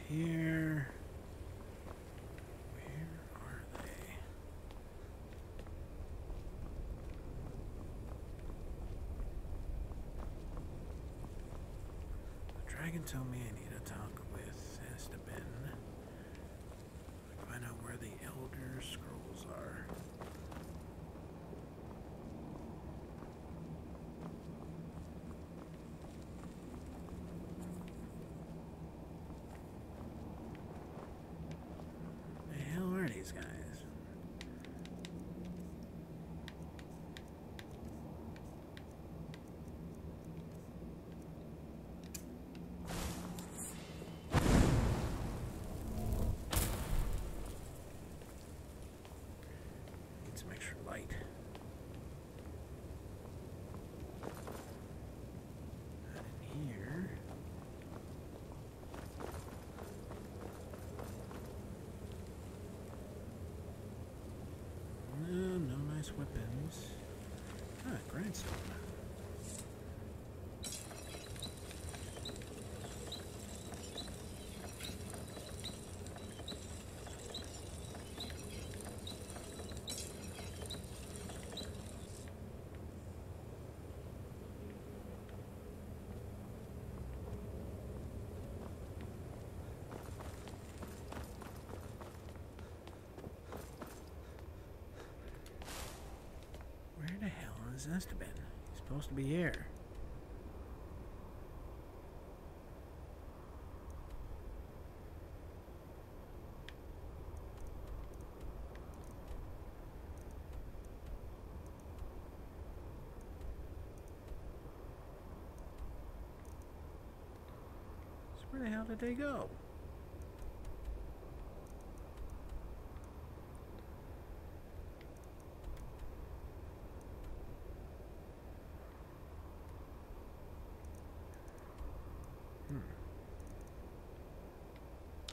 here. Where are they? The dragon told me I need to talk with Esteban. Find out where the Elder Scrolls are. These guys. Need some extra light. Not in here. No nice weapons. Ah, grindstone. Where the hell is Esteban? He's supposed to be here. So where the hell did they go?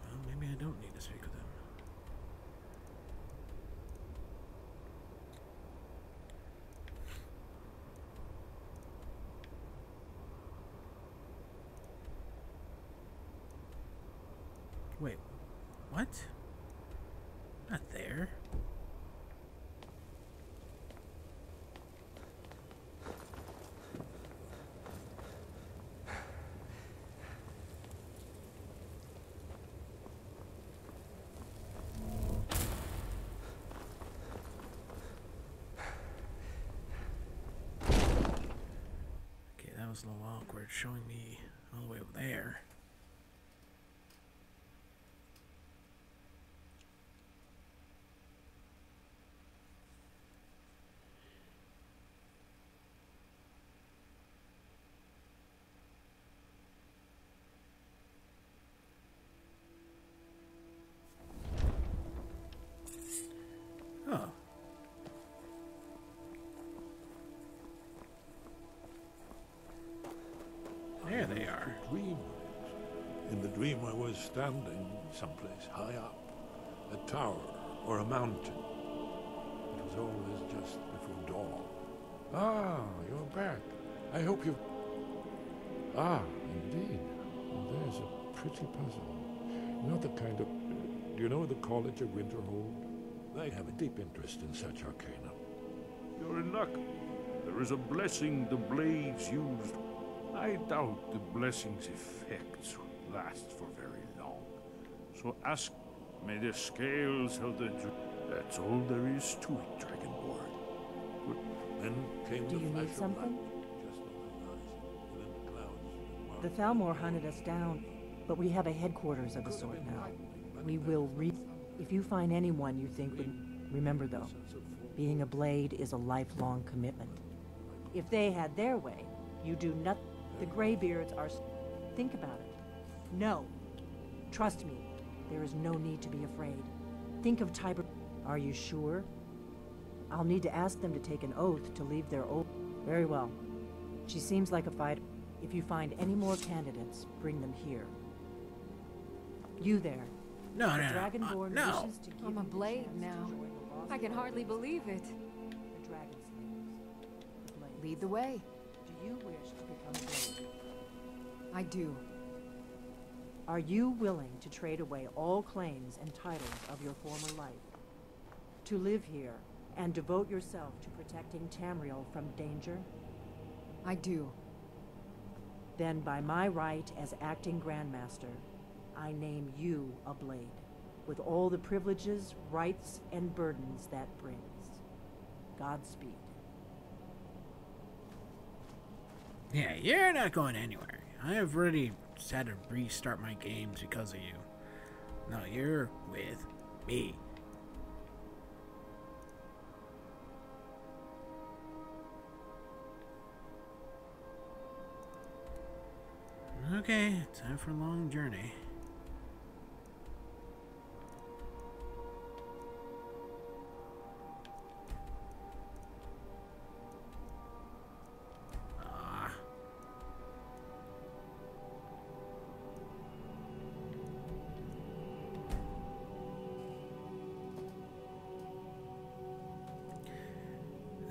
Well, maybe I don't need to speak with them. Wait, what? Not there. That was a little awkward, showing me all the way over there. Oh. There they are. Dream. In the dream I was standing someplace high up. A tower or a mountain. It was always just before dawn. Ah, you're back. I hope you... Ah, indeed. Well, there's a pretty puzzle. Not the kind of... do you know the College of Winterhold? They have a deep interest in such arcana. You're in luck. There is a blessing the blades used. I doubt the blessing's effects last for very long. So ask, may the scales of the... That's all there is to it, Dragonborn. Good. Then came Do the you flash need of something? light, just on the horizon, within the clouds. The Thalmor hunted us down, but we have a headquarters of a sort now. We will If you find anyone you think would... Remember though, being a blade is a lifelong commitment. If they had their way, you do nothing. The Greybeards are... Think about it. No. Trust me, there is no need to be afraid. Think of Tiber... Are you sure? I'll need to ask them to take an oath to leave their old... Very well. She seems like a fighter. If you find any more candidates, bring them here. You there. No, The no, Dragonborn no. wishes to give I'm a you the blade chance to now. join the lost I can hardly believe it. The Dragon Slayers. The Blades. Lead the way. Do you wish to become a blade? I do. Are you willing to trade away all claims and titles of your former life? To live here and devote yourself to protecting Tamriel from danger? I do. Then by my right as acting Grandmaster, I name you a Blade, with all the privileges, rights, and burdens that brings. Godspeed. Yeah, you're not going anywhere. I have already had to restart my games because of you. No, you're with me. Okay, time for a long journey.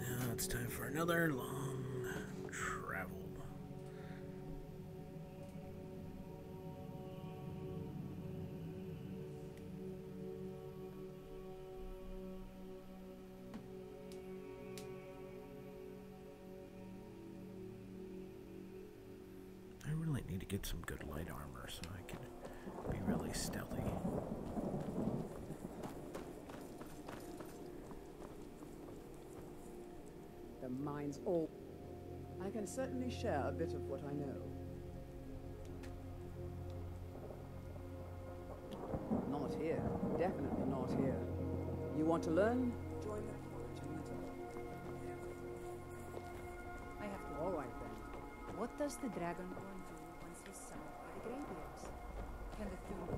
Now it's time for another long travel. I really need to get some good light armor so I can be really stealthy. The mine's all... I can certainly share a bit of what I know. Not here. Definitely not here. You want to learn? Join the I have to. All right then. What does the Dragonborn do once he's summoned by the Greybeards? Can the Thune...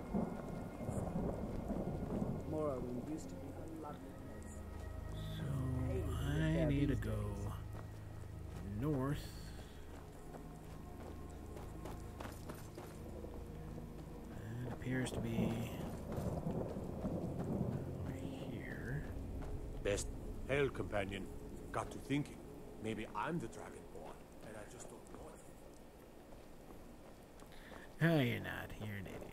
Morrowind used to be a lovely place. So I need to go north. It appears to be over here. Best. Hail, companion. Got to thinking. Maybe I'm the Dragonborn, and I just don't know it. Oh, you're not. You're an idiot.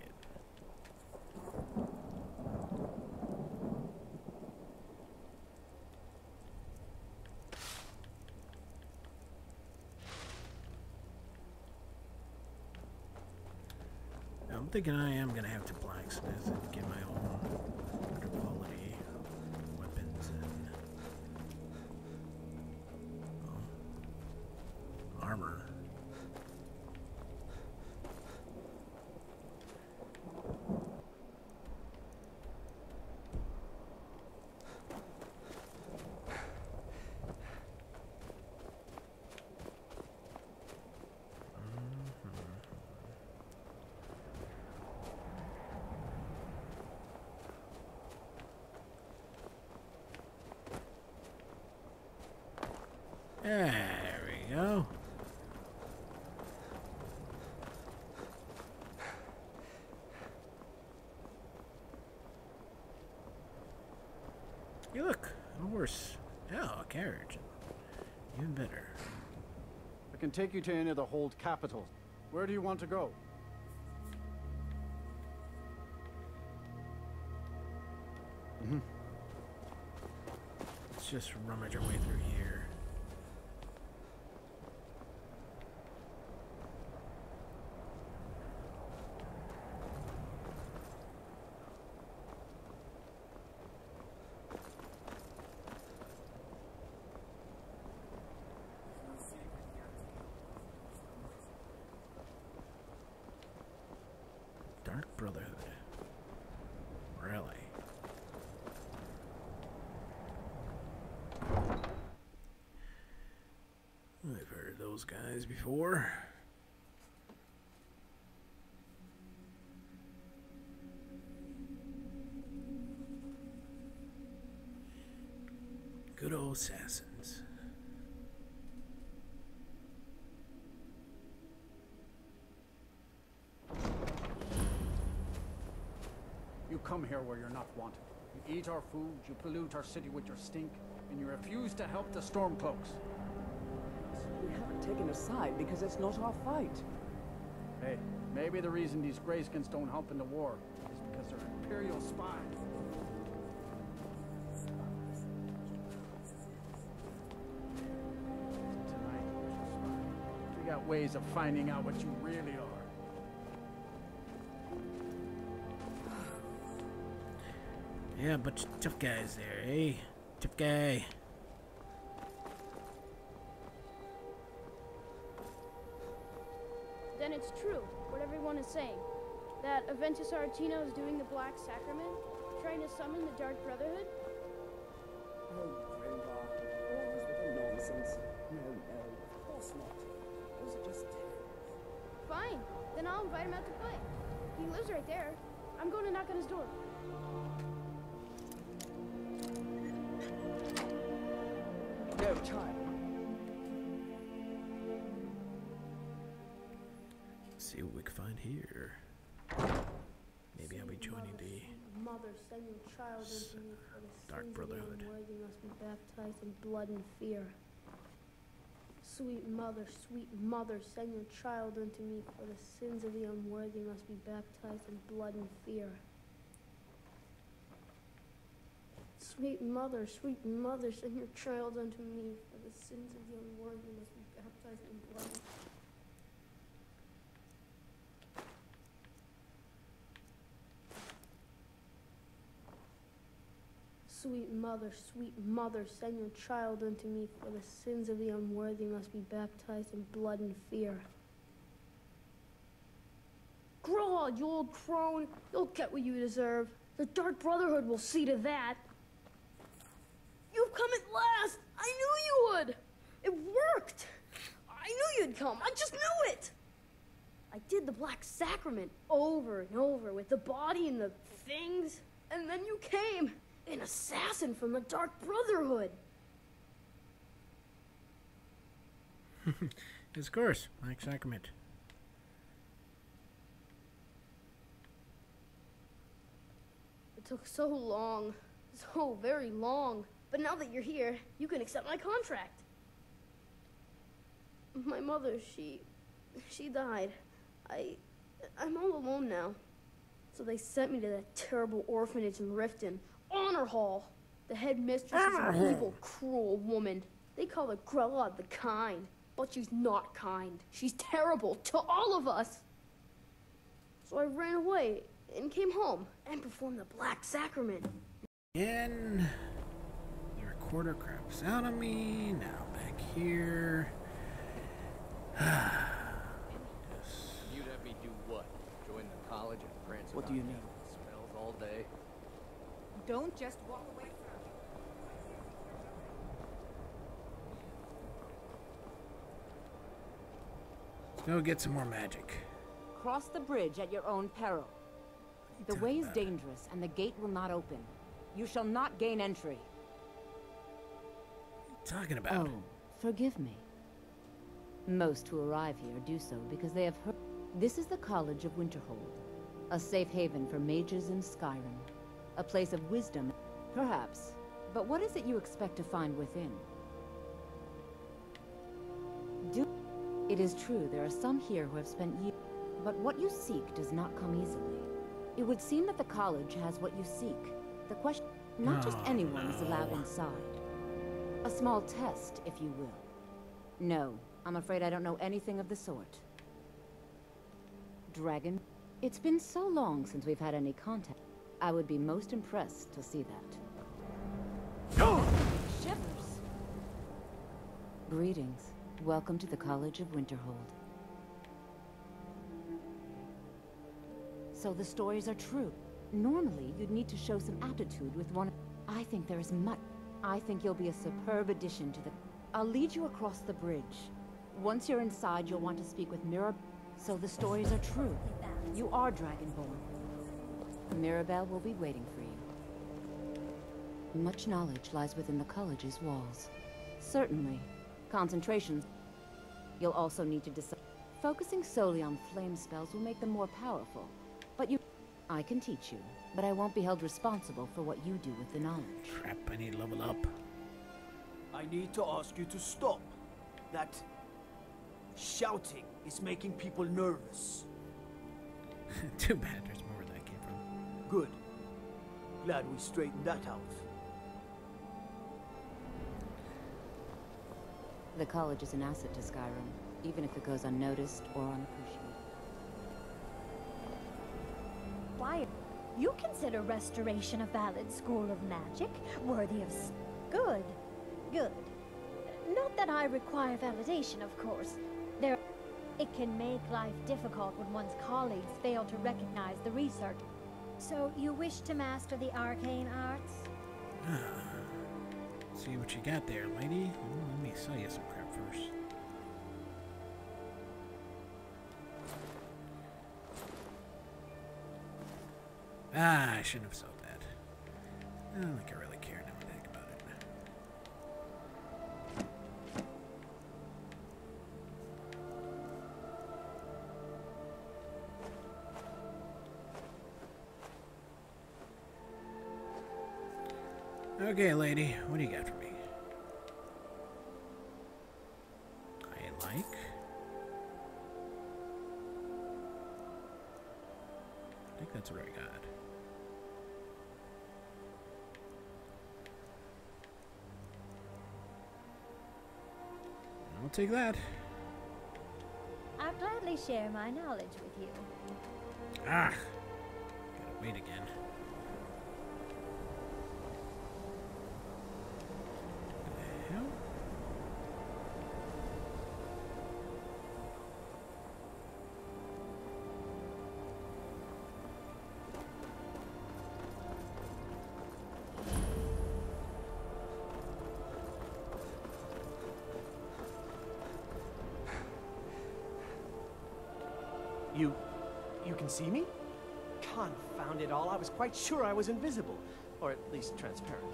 I'm thinking I am gonna have to blacksmith and get my own better quality weapons and armor. There we go. Hey, look, a horse. Oh, a carriage. Even better. I can take you to any of the hold capitals. Where do you want to go? Let's just rummage our way through here. Dark Brotherhood. Really? I've heard of those guys before. Good old assassins. You come here where you're not wanted. You eat our food, you pollute our city with your stink, and you refuse to help the Stormcloaks. We haven't taken a side because it's not our fight. Hey, maybe the reason these Greyskins don't help in the war is because they're Imperial spies. Tonight, we got ways of finding out what you really are. Yeah, a bunch of tough guys there, eh? Tough guy. Then it's true, what everyone is saying. That Aventus Aretino is doing the Black Sacrament, trying to summon the Dark Brotherhood? Oh, Grandpa, always with the nonsense. No, of course not. Those are just tales. Fine, then I'll invite him out to play. He lives right there. I'm going to knock on his door. No, child. Let's see what we can find here. Maybe I'll be joining the Mother, send your child into me for the Dark sins Brotherhood. of the unworthy must be baptized in blood and fear. Sweet mother, send your child unto me, for the sins of the unworthy must be baptized in blood and fear. Sweet mother, send your child unto me, for the sins of the unworthy must be baptized in blood and fear. Sweet mother, send your child unto me, for the sins of the unworthy must be baptized in blood and fear. Grod, you old crone, you'll get what you deserve. The Dark Brotherhood will see to that. You've come at last! I knew you would! It worked! I knew you'd come, I just knew it! I did the Black Sacrament over and over with the body and the things, and then you came! An assassin from the Dark Brotherhood! Of course, Black Sacrament. It took so long, so very long. But now that you're here, you can accept my contract. My mother, she died. I'm all alone now. So they sent me to that terrible orphanage in Riften. Honor Hall. The headmistress is an evil, cruel woman. They call her Grella the Kind. But she's not kind. She's terrible to all of us. So I ran away and came home and performed the Black Sacrament. And the recorder craps out on me. Now back here. You'd have me do what? Join the college and prance What do you around mean? Spells all day? Don't just walk away from it. Go get some more magic. Cross the bridge at your own peril. The way is dangerous, and the gate will not open. You shall not gain entry. What are you talking about? Oh, forgive me. Most who arrive here do so because they have heard. This is the College of Winterhold, a safe haven for mages in Skyrim, a place of wisdom, perhaps. But what is it you expect to find within? It is true there are some here who have spent years, but what you seek does not come easily. It would seem that the college has what you seek. The question, not just anyone is allowed inside. A small test, if you will. No, I'm afraid I don't know anything of the sort. Dragon, it's been so long since we've had any contact. I would be most impressed to see that. Shivers! Greetings. Welcome to the College of Winterhold. So the stories are true. Normally, you'd need to show some aptitude with one. I think there is much. I think you'll be a superb addition to the. I'll lead you across the bridge. Once you're inside, you'll want to speak with Mirabelle. So the stories are true. You are Dragonborn. Mirabelle will be waiting for you. Much knowledge lies within the college's walls. Certainly. Concentrations. You'll also need to decide. Focusing solely on flame spells will make them more powerful. But you... I can teach you, but I won't be held responsible for what you do with the knowledge. Crap, I need to level up. I need to ask you to stop. That shouting is making people nervous. Too bad there's more where that came from. Good. Glad we straightened that out. The college is an asset to Skyrim, even if it goes unnoticed or unappreciated. Why? You consider restoration a valid school of magic, worthy of good. Good. Not that I require validation, of course. It can make life difficult when one's colleagues fail to recognize the research. So you wish to master the arcane arts? See what you got there, lady. Ooh, let me sell you some crap first. I shouldn't have sold that. I don't think I really care now what I think about it. Okay, lady, what do you got for me? I like. I think that's what I got. I'll take that. I'll gladly share my knowledge with you. Ah! Gotta wait again. What the hell? You can see me? Confound it all, I was quite sure I was invisible. Or at least transparent.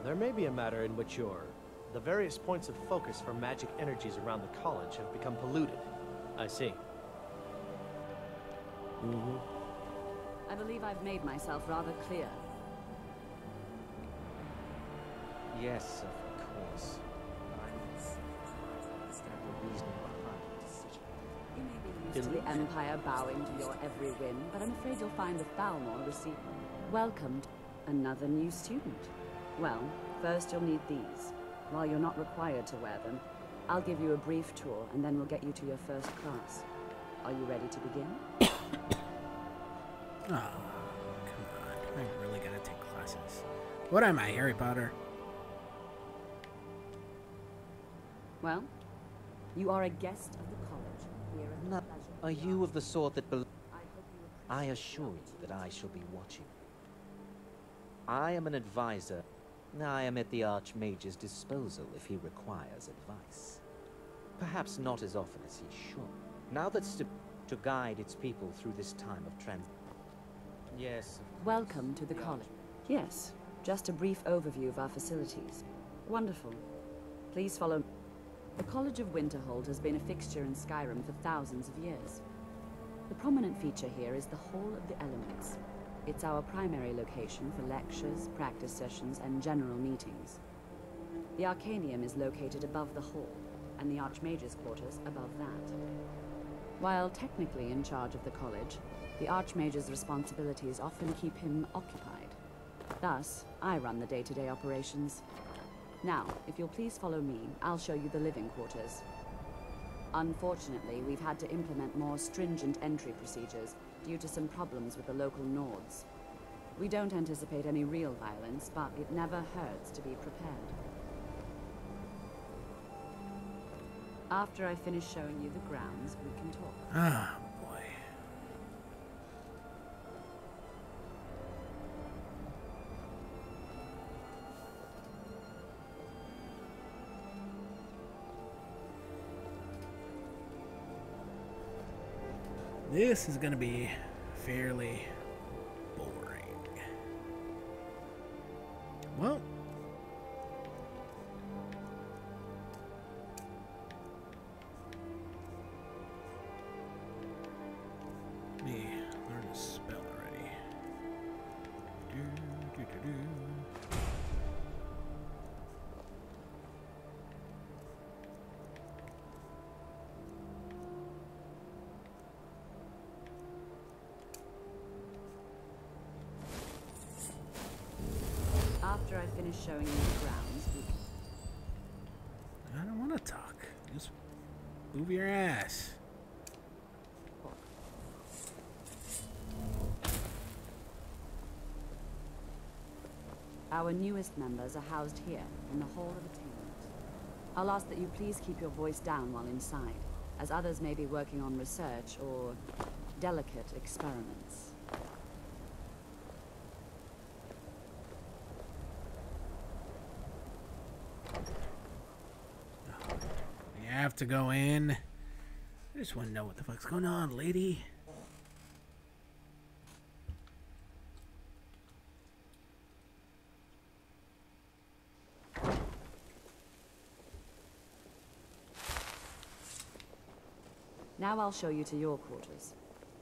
There may be a matter in which the various points of focus for magic energies around the college have become polluted. I see. I believe I've made myself rather clear. Yes, of course. Understand the reasoning behind the decision. You may be used to the Empire bowing to your every whim, but I'm afraid you'll find the Thalmor receive. Welcome to another new student. Well, first you'll need these. While you're not required to wear them, I'll give you a brief tour, and then we'll get you to your first class. Are you ready to begin? Oh, come on. I really gotta take classes. What am I, Harry Potter? Well, you are a guest of the college. Here at No, are you of the sort that I assure you that I shall be watching. I am an advisor. I am at the Archmage's disposal if he requires advice. Perhaps not as often as he should. Now that's to guide its people through this time of transition. Yes. Welcome to the college. Yes, just a brief overview of our facilities. Wonderful. Please follow. The College of Winterhold has been a fixture in Skyrim for thousands of years. The prominent feature here is the Hall of the Elements. It's our primary location for lectures, practice sessions, and general meetings. The Arcanium is located above the hall, and the Archmage's quarters above that. While technically in charge of the college, the Archmage's responsibilities often keep him occupied. Thus, I run the day-to-day operations. Now, if you'll please follow me, I'll show you the living quarters. Unfortunately, we've had to implement more stringent entry procedures due to some problems with the local Nords. We don't anticipate any real violence, but it never hurts to be prepared. After I finish showing you the grounds, we can talk. Ah, boy. This is gonna be fairly boring. Well, let me learn a spell already. finish showing you the grounds, we can... I don't want to talk. Just move your ass. Our newest members are housed here, in the Hall of Attainment. I'll ask that you please keep your voice down while inside, as others may be working on research or delicate experiments. You have to go in. I just want to know what the fuck's going on, lady. Now I'll show you to your quarters.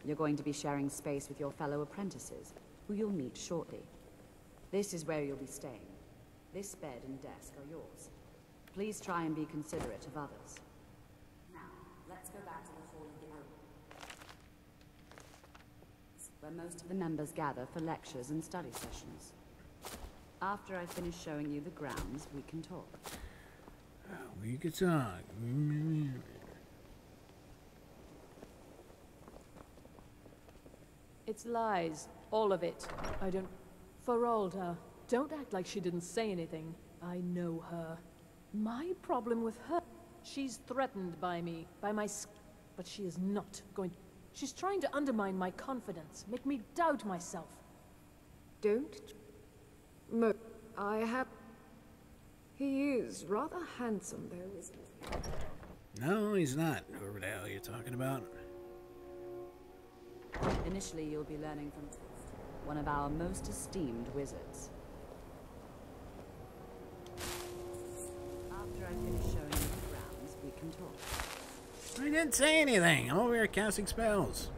You're going to be sharing space with your fellow apprentices, who you'll meet shortly. This is where you'll be staying. This bed and desk are yours. Please try and be considerate of others. Now, let's go back to the Hall of the Elves, where most of the members gather for lectures and study sessions. After I finish showing you the grounds, we can talk. We can talk. It's lies. All of it. I don't... Feralda, don't act like she didn't say anything. I know her. My problem with her... She's threatened by me, by my... But she is not going... She's trying to undermine my confidence, make me doubt myself. Don't... I have... He is rather handsome, though, isn't he? No, he's not. Whoever the hell you're talking about. Initially, you'll be learning from one of our most esteemed wizards. After I finish showing you the grounds, we can talk. I didn't say anything. I'm over here casting spells.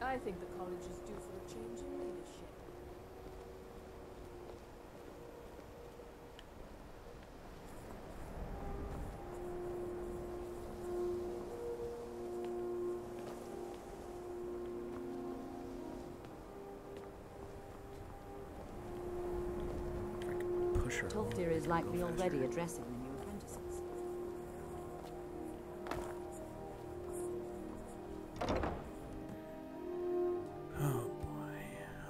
I think the college is due for a change in leadership. Tolfdir is likely already addressing the new apprentices. Oh boy.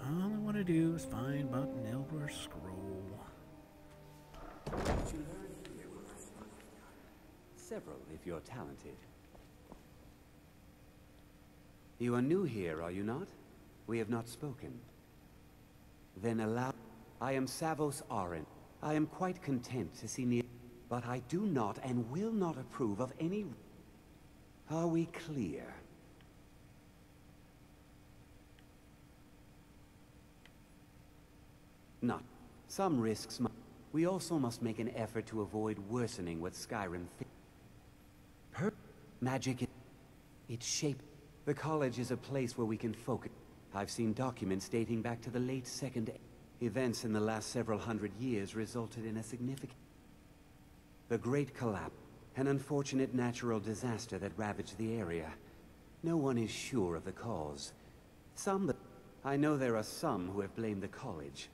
All I want to do is find but an Elder Scroll. Several, if you're talented. You are new here, are you not? We have not spoken. Then allow... I am Savos Arin. I am quite content to see near... But I do not and will not approve of any... Are we clear? Not. Some risks we also must make an effort to avoid worsening what Skyrim magic... Its shape... The college is a place where we can focus. I've seen documents dating back to the late Second... Events in the last several hundred years resulted in a significant... The Great Collapse, an unfortunate natural disaster that ravaged the area. No one is sure of the cause. I know there are some who have blamed the college,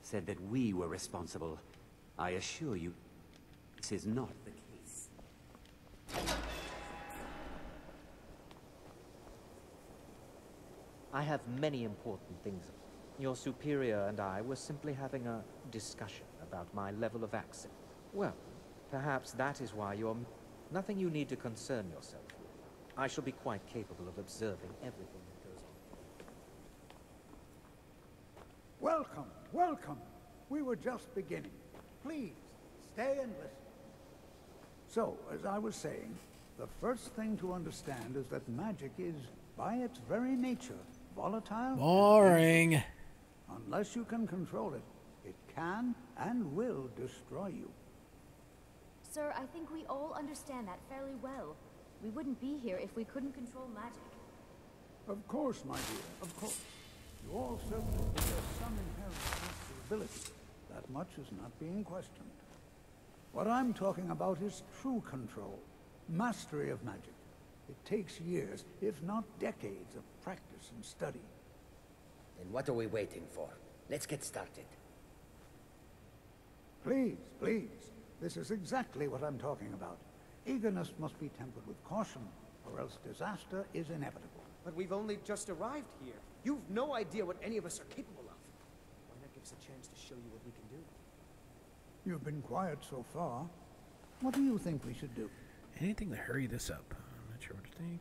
said that we were responsible. I assure you, this is not the case. I have many important things. Your superior and I were simply having a discussion about my level of access. Well, perhaps that is why you're... Nothing you need to concern yourself with. I shall be quite capable of observing everything that goes on. Welcome, welcome. We were just beginning. Please, stay and listen. So, as I was saying, the first thing to understand is that magic is, by its very nature, volatile. Boring. Unless you can control it, it can and will destroy you. Sir, I think we all understand that fairly well. We wouldn't be here if we couldn't control magic. Of course, my dear, of course. You all certainly possess some inherent master ability. That much is not being questioned. What I'm talking about is true control, mastery of magic. It takes years, if not decades, of practice and study. Then what are we waiting for? Let's get started. Please, please. This is exactly what I'm talking about. Eagerness must be tempered with caution, or else disaster is inevitable. But we've only just arrived here. You've no idea what any of us are capable of. Why not give us a chance to show you what we can do? You've been quiet so far. What do you think we should do? Anything to hurry this up. I'm not sure what to think.